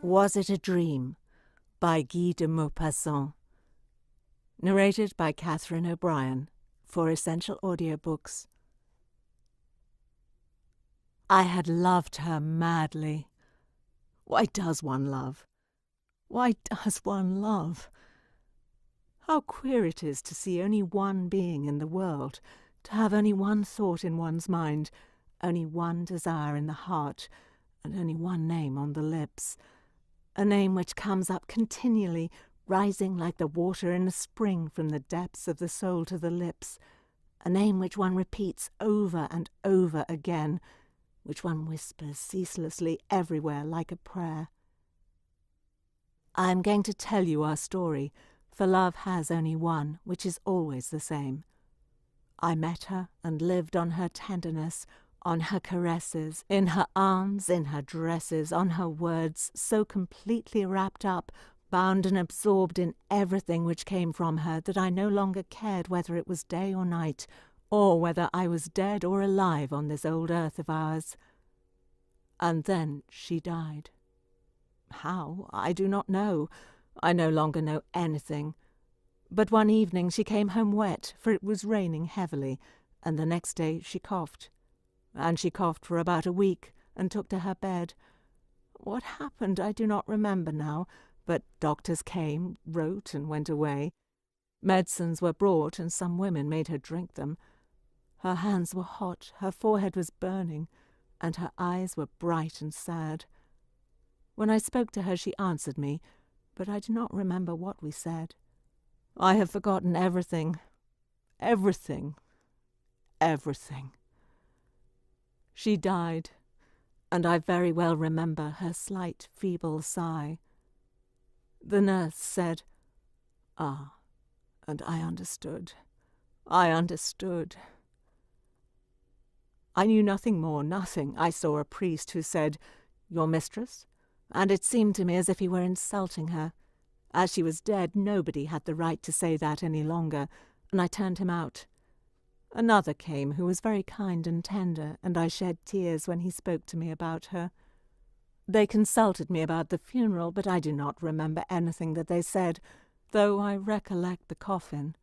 Was It a Dream by Guy de Maupassant. Narrated by Winnie O'Brien for Essential Audiobooks. I had loved her madly. Why does one love? Why does one love? How queer it is to see only one being in the world, to have only one thought in one's mind, only one desire in the heart, and only one name on the lips. A name which comes up continually, rising like the water in a spring from the depths of the soul to the lips. A name which one repeats over and over again, which one whispers ceaselessly everywhere like a prayer. I am going to tell you our story, for love has only one, which is always the same. I met her and lived on her tenderness, on her caresses, in her arms, in her dresses, on her words, so completely wrapped up, bound and absorbed in everything which came from her that I no longer cared whether it was day or night, or whether I was dead or alive on this old earth of ours. And then she died. How? I do not know. I no longer know anything. But one evening she came home wet, for it was raining heavily, and the next day she coughed. And she coughed for about a week, and took to her bed. What happened I do not remember now, but doctors came, wrote, and went away. Medicines were brought, and some women made her drink them. Her hands were hot, her forehead was burning, and her eyes were bright and sad. When I spoke to her she answered me, but I do not remember what we said. I have forgotten everything, everything, everything. She died, and I very well remember her slight, feeble sigh. The nurse said, "Ah," and I understood. I understood. I knew nothing more, nothing. I saw a priest who said, "Your mistress?" And it seemed to me as if he were insulting her. As she was dead, nobody had the right to say that any longer, and I turned him out. Another came who was very kind and tender, and I shed tears when he spoke to me about her. They consulted me about the funeral, but I do not remember anything that they said, though I recollect the coffin,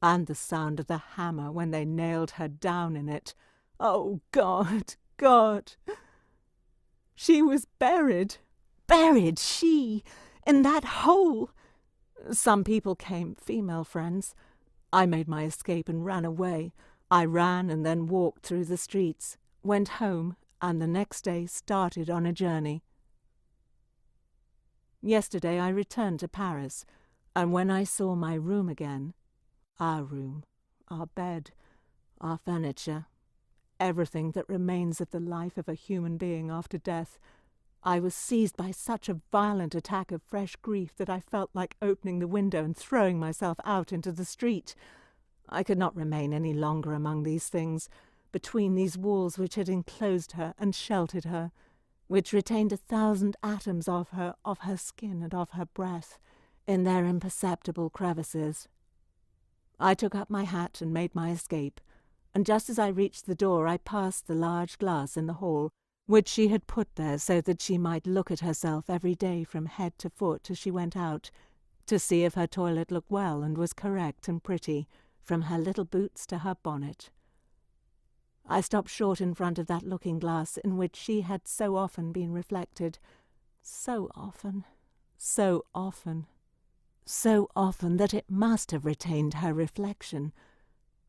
and the sound of the hammer when they nailed her down in it. Oh, God, God! She was buried, she, in that hole! Some people came, female friends. I made my escape and ran away. I ran and then walked through the streets, went home, and the next day started on a journey. Yesterday I returned to Paris, and when I saw my room again, our room, our bed, our furniture, everything that remains of the life of a human being after death, I was seized by such a violent attack of fresh grief that I felt like opening the window and throwing myself out into the street. I could not remain any longer among these things, between these walls which had enclosed her and sheltered her, which retained 1,000 atoms of her skin and of her breath, in their imperceptible crevices. I took up my hat and made my escape, and just as I reached the door I passed the large glass in the hall, which she had put there so that she might look at herself every day from head to foot as she went out, to see if her toilet looked well and was correct and pretty, from her little boots to her bonnet. I stopped short in front of that looking-glass in which she had so often been reflected, so often, so often, so often that it must have retained her reflection.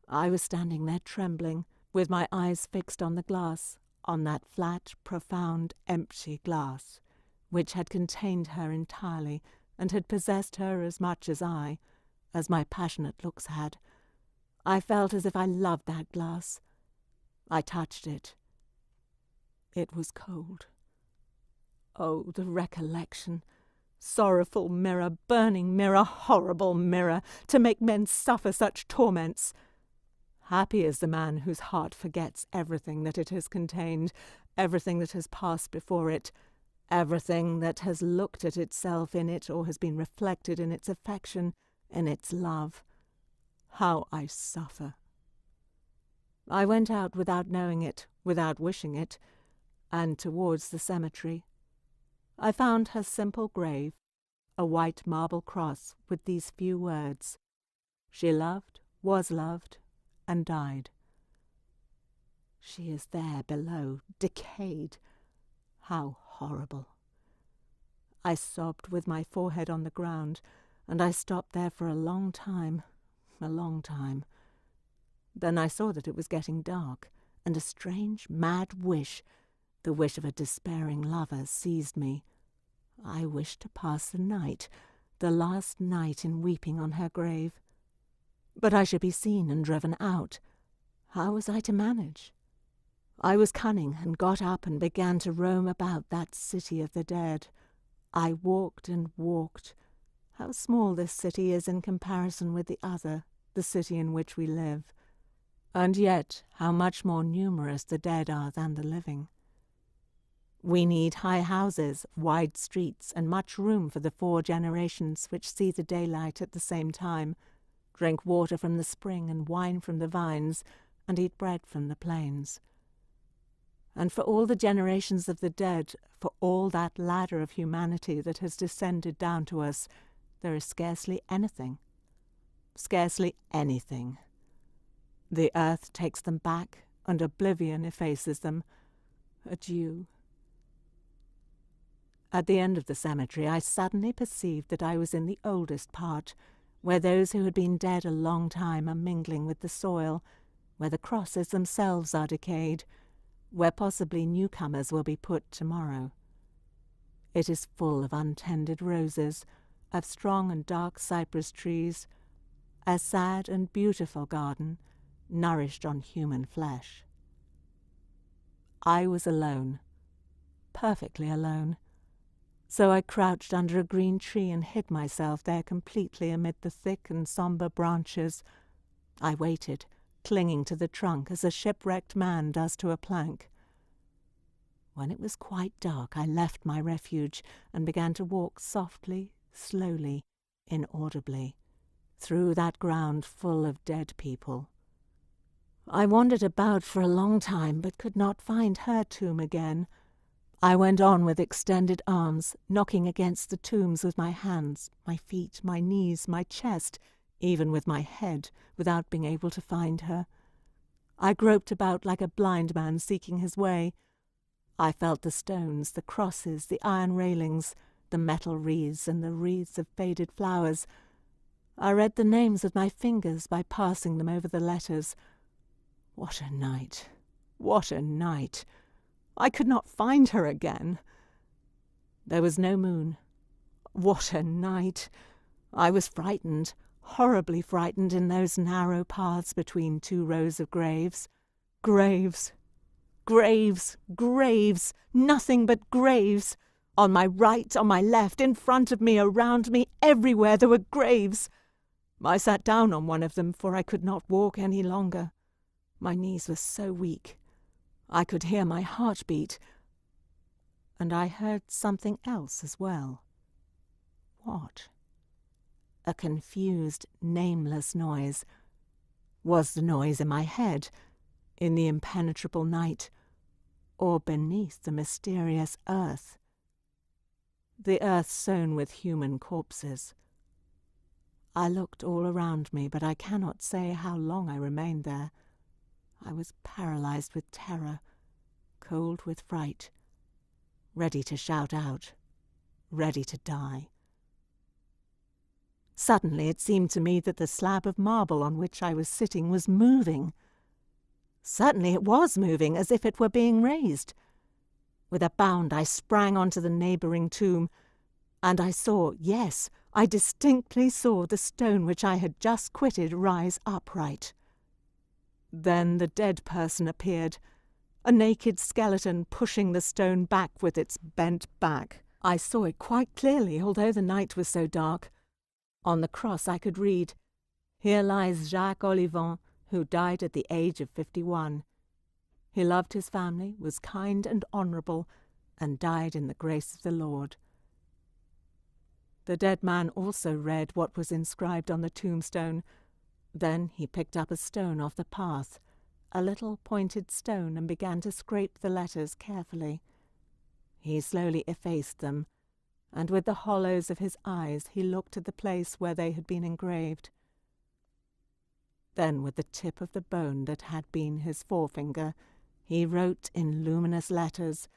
I was standing there trembling, with my eyes fixed on the glass, on that flat, profound, empty glass, which had contained her entirely, and had possessed her as much as my passionate looks had. I felt as if I loved that glass. I touched it. It was cold. Oh, the recollection! Sorrowful mirror, burning mirror, horrible mirror, to make men suffer such torments! Happy is the man whose heart forgets everything that it has contained, everything that has passed before it, everything that has looked at itself in it or has been reflected in its affection, in its love. How I suffer! I went out without knowing it, without wishing it, and towards the cemetery. I found her simple grave, a white marble cross with these few words: "She loved, was loved, and died." She is there below, decayed. How horrible! I sobbed with my forehead on the ground, and I stopped there for a long time. Then I saw that it was getting dark, and a strange, mad wish, the wish of a despairing lover, seized me. I wished to pass the night, the last night, in weeping on her grave. But I should be seen and driven out. How was I to manage? I was cunning, and got up and began to roam about that city of the dead. I walked and walked. How small this city is in comparison with the other, the city in which we live. And yet how much more numerous the dead are than the living. We need high houses, wide streets, and much room for the 4 generations which see the daylight at the same time, drink water from the spring and wine from the vines, and eat bread from the plains. And for all the generations of the dead, for all that ladder of humanity that has descended down to us, there is scarcely anything. Scarcely anything. The earth takes them back, and oblivion effaces them. Adieu. At the end of the cemetery I suddenly perceived that I was in the oldest part, where those who had been dead a long time are mingling with the soil, where the crosses themselves are decayed, where possibly newcomers will be put tomorrow. It is full of untended roses, of strong and dark cypress trees, a sad and beautiful garden, nourished on human flesh. I was alone, perfectly alone, so I crouched under a green tree and hid myself there completely amid the thick and sombre branches. I waited, clinging to the trunk as a shipwrecked man does to a plank. When it was quite dark, I left my refuge and began to walk softly, slowly, inaudibly, through that ground full of dead people. I wandered about for a long time, but could not find her tomb again. I went on with extended arms, knocking against the tombs with my hands, my feet, my knees, my chest, even with my head, without being able to find her. I groped about like a blind man seeking his way. I felt the stones, the crosses, the iron railings, the metal wreaths and the wreaths of faded flowers. I read the names with my fingers by passing them over the letters. What a night! What a night! I could not find her again. There was no moon. What a night! I was frightened, horribly frightened, in those narrow paths between 2 rows of graves. Graves! Graves! Graves! Nothing but graves! On my right, on my left, in front of me, around me, everywhere there were graves. I sat down on one of them, for I could not walk any longer. My knees were so weak. I could hear my heart beat, and I heard something else as well. What? A confused, nameless noise. Was the noise in my head, in the impenetrable night, or beneath the mysterious earth? The earth sown with human corpses. I looked all around me, but I cannot say how long I remained there. I was paralyzed with terror, cold with fright, ready to shout out, ready to die. Suddenly it seemed to me that the slab of marble on which I was sitting was moving. Certainly it was moving, as if it were being raised. With a bound I sprang onto the neighbouring tomb, and I saw, yes, I distinctly saw the stone which I had just quitted rise upright. Then the dead person appeared, a naked skeleton pushing the stone back with its bent back. I saw it quite clearly, although the night was so dark. On the cross I could read, "Here lies Jacques Olivant, who died at the age of 51. He loved his family, was kind and honourable, and died in the grace of the Lord." The dead man also read what was inscribed on the tombstone. Then he picked up a stone off the path, a little pointed stone, and began to scrape the letters carefully. He slowly effaced them, and with the hollows of his eyes he looked at the place where they had been engraved. Then with the tip of the bone that had been his forefinger, he wrote in luminous letters,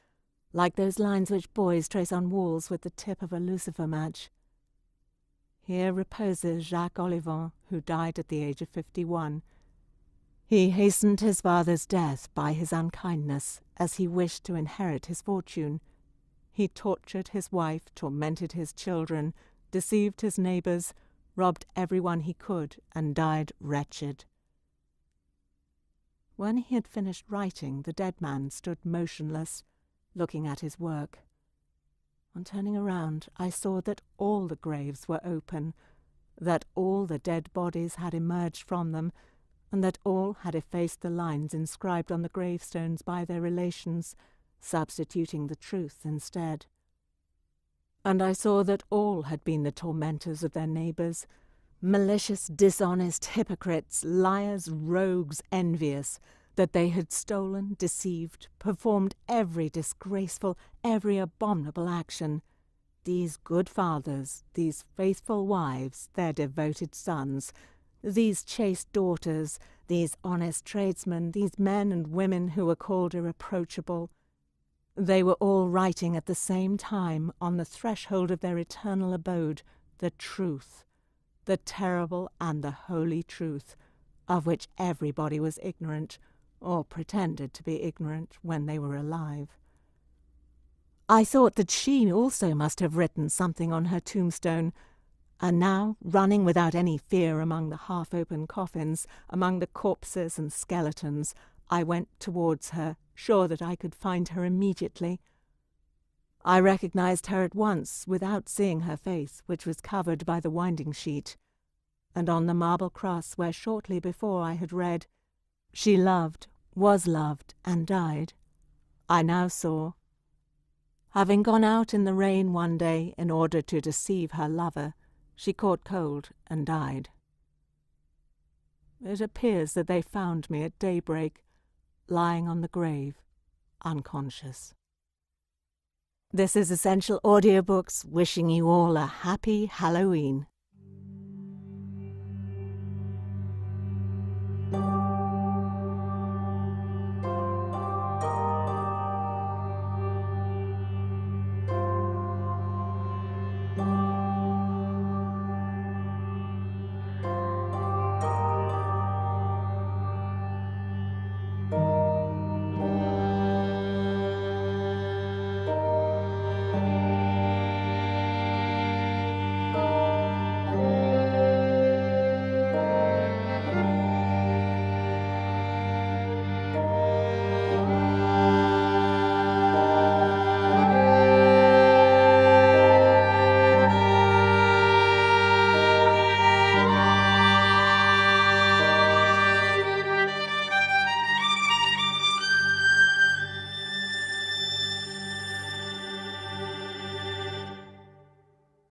like those lines which boys trace on walls with the tip of a lucifer match. Here reposes Jacques Olivan, who died at the age of 51. He hastened his father's death by his unkindness, as he wished to inherit his fortune. He tortured his wife, tormented his children, deceived his neighbours, robbed everyone he could, and died wretched. When he had finished writing, the dead man stood motionless, looking at his work. On turning around, I saw that all the graves were open, that all the dead bodies had emerged from them, and that all had effaced the lines inscribed on the gravestones by their relations, substituting the truth instead. And I saw that all had been the tormentors of their neighbours, malicious, dishonest hypocrites, liars, rogues, envious, that they had stolen, deceived, performed every disgraceful, every abominable action. These good fathers, these faithful wives, their devoted sons, these chaste daughters, these honest tradesmen, these men and women who were called irreproachable, they were all writing at the same time on the threshold of their eternal abode the truth, the terrible and the holy truth, of which everybody was ignorant, or pretended to be ignorant when they were alive. I thought that she also must have written something on her tombstone, and now, running without any fear among the half-open coffins, among the corpses and skeletons, I went towards her, sure that I could find her immediately. I recognized her at once, without seeing her face, which was covered by the winding-sheet, and on the marble cross where shortly before I had read, "She loved, was loved, and died," I now saw. Having gone out in the rain one day in order to deceive her lover, she caught cold and died. It appears that they found me at daybreak, lying on the grave, unconscious. This is Essential Audiobooks, wishing you all a happy Halloween.